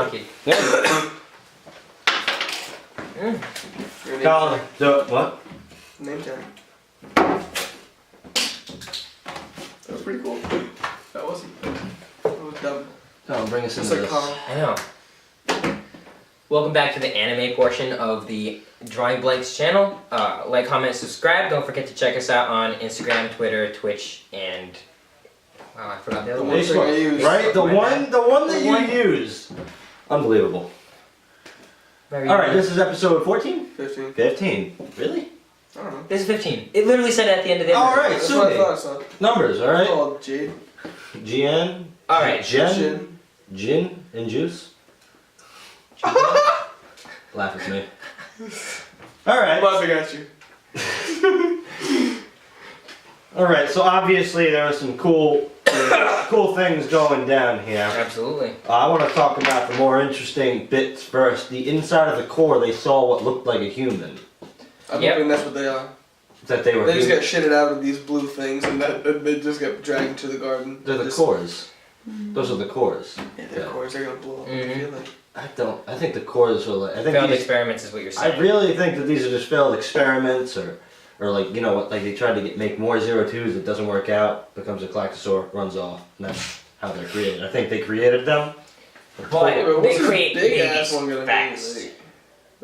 chunky. Colin, what? Name tag. That was pretty cool. That wasn't. That was dumb. Colin, bring us Just into like this. Colin. I know. Welcome back to the anime portion of the Drawing Blanks channel. Like, comment, subscribe. Don't forget to check us out on Instagram, Twitter, Twitch, and wow, I forgot the other one. Facebook. Right? The one that you used. Unbelievable. Very Alright, good. this is episode 14? 15. 15. Really? I don't know. This is 15. It literally said it at the end of the episode. Alright, That's what I so thought, son. numbers, alright? Oh, Jade. GN? Alright. Jen? Gin and juice? Laugh at me. Alright. I'm laughing at you. Alright, so obviously there are some cool things going down here. Absolutely. I want to talk about the more interesting bits first. The inside of the core, they saw what looked like a human. I'm Yep. hoping that's what they are. That they were They just human. get shitted out of these blue things and that they just get dragged to the garden. They're the Just- cores. Those are the cores. Yeah, they're cores. They're gonna blow up. I Mhm. feel like. I think the cores are like, I think Failed these, experiments is what you're saying. I really think that these are just failed experiments or like, you know what, like they tried to make more 02s, it doesn't work out, becomes a Klaxosaur, runs off, and that's how they're created. I think they created them. Boy, Wait, they what's this create big babies ass one gonna fast. be?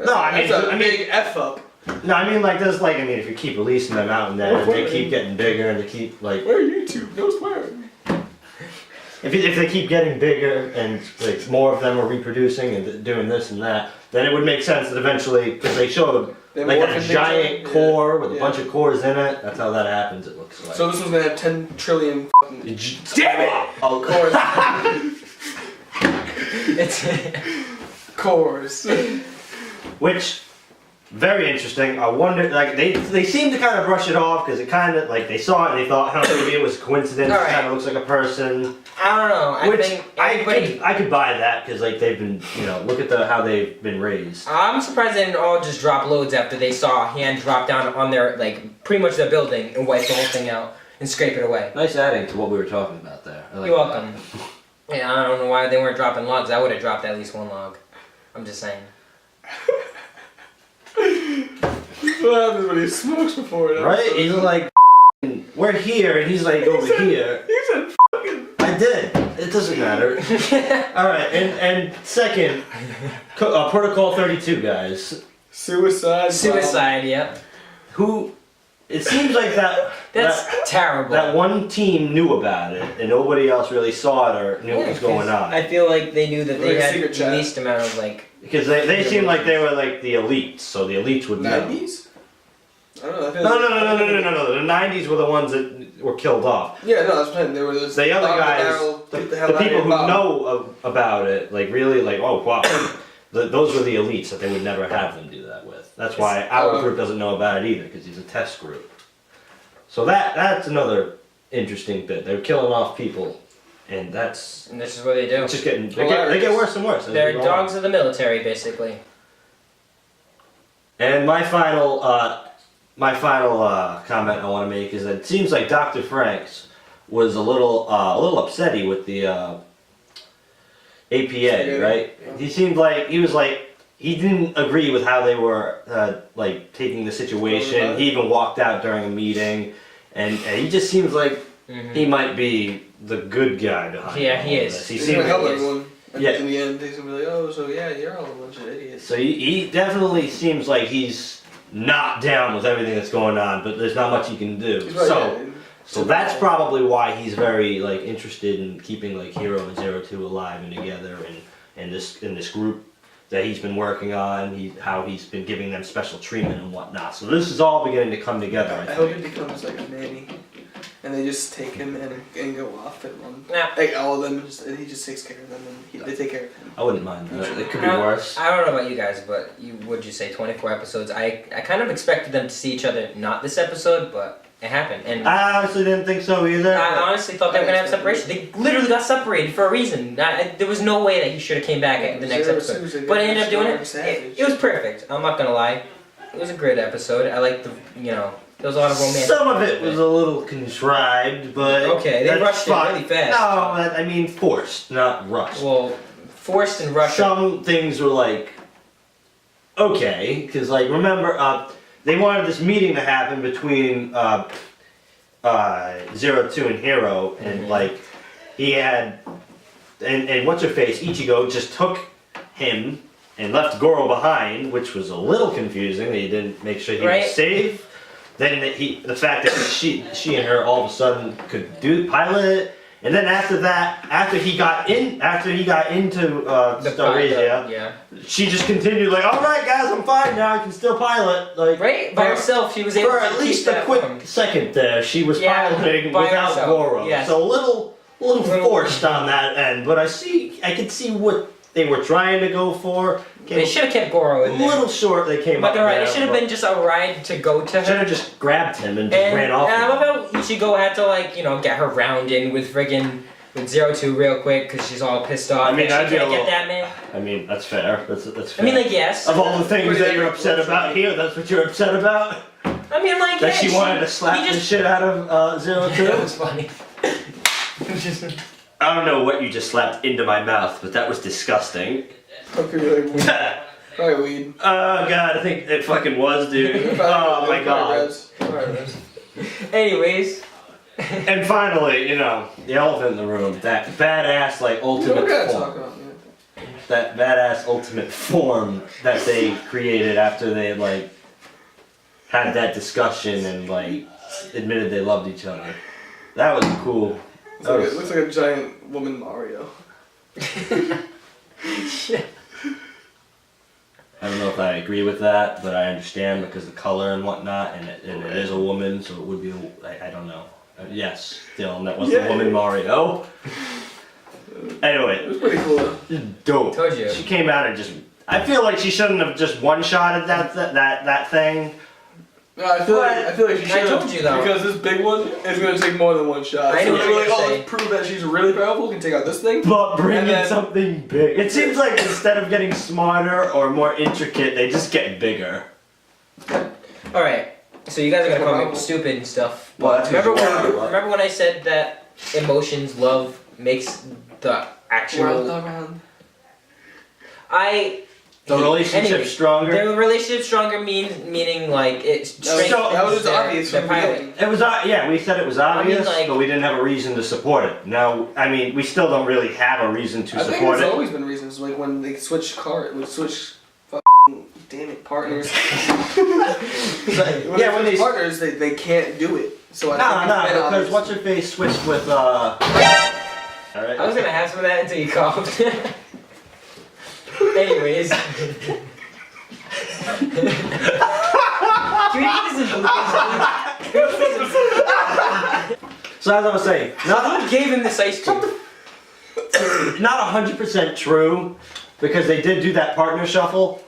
No, I mean- that's a I mean- big F up. No, I mean like there's like, I mean if you keep releasing them out and then and they keep getting bigger and they keep like, Where YouTube? No swearing. if they keep getting bigger and like more of them are reproducing and doing this and that, then it would make sense that eventually, because they showed They like morph a into giant each other? core with a Yeah. bunch of cores in it. That's how that happens. It looks like. So this one's gonna have 10 trillion fucking Damn it! Oh, It's cores. which very interesting. I wonder, like they seem to kind of brush it off because it kind of like they saw it and they thought, huh, maybe it was a coincidence. All It right. kind of looks like a person. I don't know. I Which think everybody. I could buy that because like they've been, you know, look at how they've been raised. I'm surprised they didn't all just drop loads after they saw a hand drop down on their, like, pretty much their building and wipe the whole thing out and scrape it away. Nice adding to what we were talking about there. I like You're that. welcome. Yeah, I don't know why they weren't dropping logs. I would have dropped at least one log. I'm just saying. What happens when he smokes before it? Right? He's like, we're here, and he's like over here. He said fucking. I did. It doesn't matter. All right, and second, Protocol 32 guys. Suicide. Suicide, yep. Who? It seems like That's terrible. that one team knew about it, and nobody else really saw it or knew what was going on. I feel like they knew that they Like had secret the chat. least amount of, like... Because they seemed like they were like the elites, so the elites would know. 90s? I don't know. I feel No. The 90s were the ones that were killed off. Yeah, no, that's what I'm saying. They were those. The other bottom of guys, barrel, the beat hell out of people your who bottom. know about it, like really, like, oh wow, those were the elites that they would never have them do that with. That's why our group doesn't know about it either, because he's a test group. So that's another interesting bit. They're killing off people, and that's And this is what they do. it's just getting they get worse and worse. as They're we go dogs on. of the military, basically. And my final comment I want to make is that it seems like Dr. Franxx was a little upsetty with the APA, right? He seemed like he didn't agree with how they were like taking the situation. He even walked out during a meeting, and he just seems like he might be the good guy behind. Yeah, all he of is. this. He He's seems gonna help like everyone. Yeah. In the end, he's gonna be like, oh, so yeah, you're all a bunch of idiots. So he definitely seems like he's not down with everything that's going on, but there's not much he can do. He's right, yeah. So that's probably why he's very like interested in keeping like Hero and 02 alive and together, and in this group that he's been working on. How he's been giving them special treatment and whatnot. So this is all beginning to come together. I I hope think. it becomes like a nanny, and they just take him and go off and run. Nah. Like all of them, and he just takes care of them, and they take care of him. I wouldn't mind that. It could be worse. I don't know about you guys, but would you say 24 episodes? I kind of expected them to see each other not this episode, but it happened. And I honestly didn't think so either. I honestly thought they were going to have separation. They literally got separated for a reason. There was no way that he should have came back at the next episode. But he ended up doing it. It was perfect. I'm not going to lie. It was a great episode. I liked there was a lot of romance. Some of it was a little contrived, but Okay, they that's rushed it fine. really fast. No, I mean forced, not rushed. Well, forced in Russia. Some things were like, okay, because like remember, they wanted this meeting to happen between 02 and Hero, and like he had, and what's her face, Ichigo just took him and left Goro behind, which was a little confusing. They didn't make sure he was safe. Then the fact that she and her all of a sudden could pilot it. And then after that, after he got into Starazia, she just continued like, all right, guys, I'm fine now. I can still pilot. Like by herself, she was able for to at least a quick second there. She was piloting without herself. Goro, Yes. so a little forced on that end. But I could see what they were trying to go for. They should have kept Goro in there. A little short. They came up. But they're right. It should have been just a ride to go to her. Should have just grabbed him and just ran off. And I love how Ichigo had to get her round in with 02 real quick because she's all pissed off. I mean, I'd get that man. I mean, that's fair. That's fair. I mean, yes. Of all the things that you're upset about here, that's what you're upset about. I mean, that she wanted to slap the shit out of 02. That was funny. I don't know what you just slapped into my mouth, but that was disgusting. Okay, probably weed. Oh god, I think it fucking was, dude. Oh my god. Anyways. And finally, the elephant in the room, that badass ultimate form. That badass ultimate form that they created after they had had that discussion and admitted they loved each other. That was cool. It looks like a giant woman Mario. I don't know if I agree with that, but I understand because the color and whatnot, and it is a woman, so it would be, I don't know. Yes, Dylan, that was the woman Mario. Anyway. It was pretty cool. Dope. Told you. She came out and I feel like she shouldn't have just one-shotted that thing. No, I feel like she should. I told you though. Because this big one is going to take more than one shot. I know what you're gonna say. Let's prove that she's really powerful, can take out this thing. But bring in something big. It seems like instead of getting smarter or more intricate, they just get bigger. Alright, so you guys are gonna call me stupid and stuff. Well, remember when I said that emotions, love, makes the actual... The relationship stronger? The relationship stronger meaning it strengthens that was obvious the from the pilot. beginning. It was, we said it was obvious, but we didn't have a reason to support it. Now, I mean, we still don't really have a reason to support it. I think there's always been reasons, like when they switch partners. When they partners, they can't do it. So I think because what's her face switched with Alright. I was gonna have some of that until you called. Anyways. Can we get this in So as I was saying, who gave him this ice cream? not 100% true, because they did do that partner shuffle,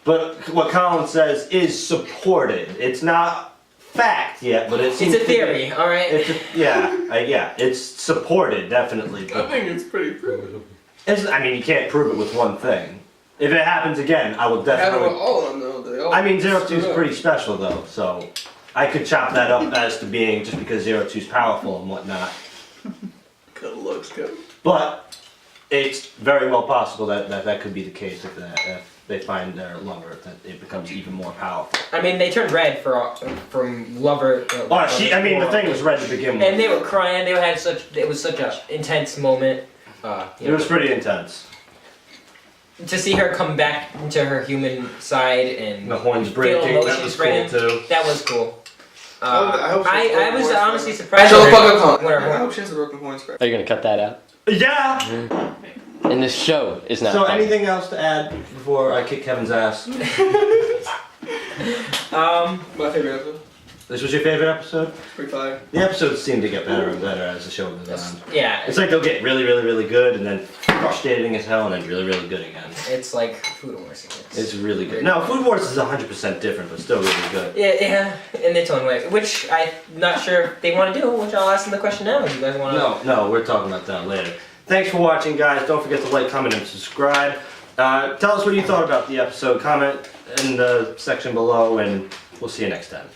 but what Colin says is supported. It's not fact yet, but it's a theory, alright? It's supported, definitely. I think it's pretty proven. You can't prove it with one thing. If it happens again, I will definitely... With all of them, though. 02 is pretty special, though, so I could chop that up as to being just because 02 is powerful and whatnot. Good looks, good. But it's very well possible that could be the case if they find their lover, that it becomes even more powerful. I mean, they turned red from lover. The thing was red to begin with. And they were crying. It was such an intense moment. It was pretty intense. To see her come back into her human side and the horns breaking, that was cool too. That was cool. I was honestly surprised. I hope she has a broken horns. Are you gonna cut that out? Yeah! And this show is not So funny. anything else to add before I kick Kevin's ass? My favorite episode. This was your favorite episode? Pretty fire. The episodes seem to get better and better as the show goes on. Yeah. It's like they'll get really, really, really good and then frustrating as hell and then really, really good again. It's like Food Wars. It's really good. No, Food Wars is 100% different, but still really good. Yeah, in its own way. Which I'm not sure if they want to do, which I'll ask them the question now. If you guys want to... No, we're talking about that later. Thanks for watching, guys. Don't forget to like, comment, and subscribe. Tell us what you thought about the episode. Comment in the section below, and we'll see you next time.